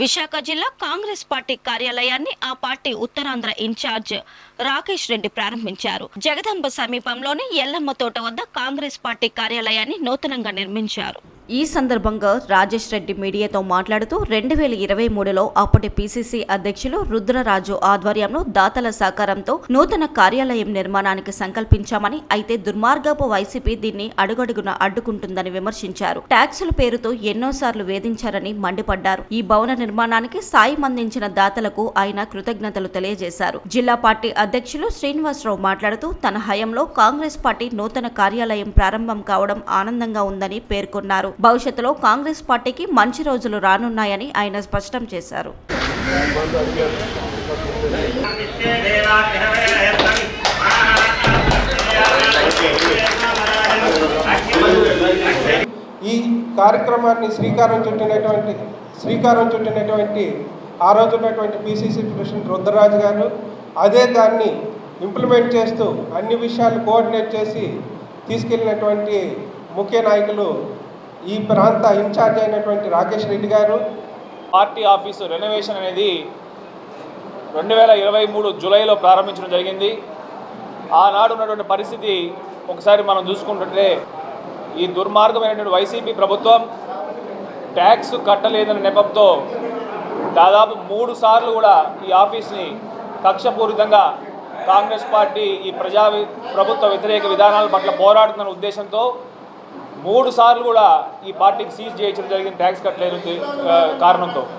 విశాఖ జిల్లా కాంగ్రెస్ పార్టీ కార్యాలయాన్ని ఆ పార్టీ ఉత్తరాంధ్ర ఇన్ఛార్జ్ రాకేష్ రెడ్డి ప్రారంభించారు. జగదాంబ సమీపంలోని ఎల్లమ్మ తోట వద్ద కాంగ్రెస్ పార్టీ కార్యాలయాన్ని నూతనంగా నిర్మించారు. ఈ సందర్భంగా రాజేష్ రెడ్డి మీడియాతో మాట్లాడుతూ 2023లో అప్పటి పీసీసీ అధ్యక్షులు రుద్రరాజు ఆధ్వర్యంలో దాతల సహకారంతో నూతన కార్యాలయం నిర్మాణానికి సంకల్పించామని, అయితే దుర్మార్గపు వైసీపీ దీన్ని అడుగడుగున అడ్డుకుంటుందని విమర్శించారు. ట్యాక్సుల పేరుతో ఎన్నోసార్లు వేధించారని మండిపడ్డారు. ఈ భవన నిర్మాణానికి సాయం అందించిన దాతలకు ఆయన కృతజ్ఞతలు తెలియజేశారు. జిల్లా పార్టీ అధ్యక్షులు శ్రీనివాసరావు మాట్లాడుతూ తన హయాంలో కాంగ్రెస్ పార్టీ నూతన కార్యాలయం ప్రారంభం కావడం ఆనందంగా ఉందని పేర్కొన్నారు. భవిష్యత్తులో కాంగ్రెస్ పార్టీకి మంచి రోజులు రానున్నాయని ఆయన స్పష్టం చేశారు. ఈ కార్యక్రమాన్ని శ్రీకారం చుట్టినటువంటి ఆ రోజు ఉన్నటువంటి పిసిసి ప్రెసిడెంట్ రుద్రరాజు గారు అదే దాన్ని ఇంప్లిమెంట్ చేస్తూ అన్ని విషయాలు కోఆర్డినేట్ చేసి తీసుకెళ్ళినటువంటి ముఖ్య నాయకులు ఈ ప్రాంత ఇన్ఛార్జ్ అయినటువంటి రాకేష్ రెడ్డి గారు. పార్టీ ఆఫీసు రెనోవేషన్ అనేది 2023 జూలైలో ప్రారంభించడం జరిగింది. ఆనాడు ఉన్నటువంటి పరిస్థితి ఒకసారి మనం చూసుకుంటుంటే ఈ దుర్మార్గమైనటువంటి వైసీపీ ప్రభుత్వం ట్యాక్స్ కట్టలేదనే నెపంతో దాదాపు 3 సార్లు కూడా ఈ ఆఫీస్ని కక్షపూరితంగా కాంగ్రెస్ పార్టీ ఈ ప్రభుత్వ వ్యతిరేక విధానాల పట్ల పోరాడుతున్న ఉద్దేశంతో 3 సార్లు కూడా ఈ పార్టీకి సీజ్ చేయించడం జరిగింది ట్యాక్స్ కట్టలేని కారణంతో.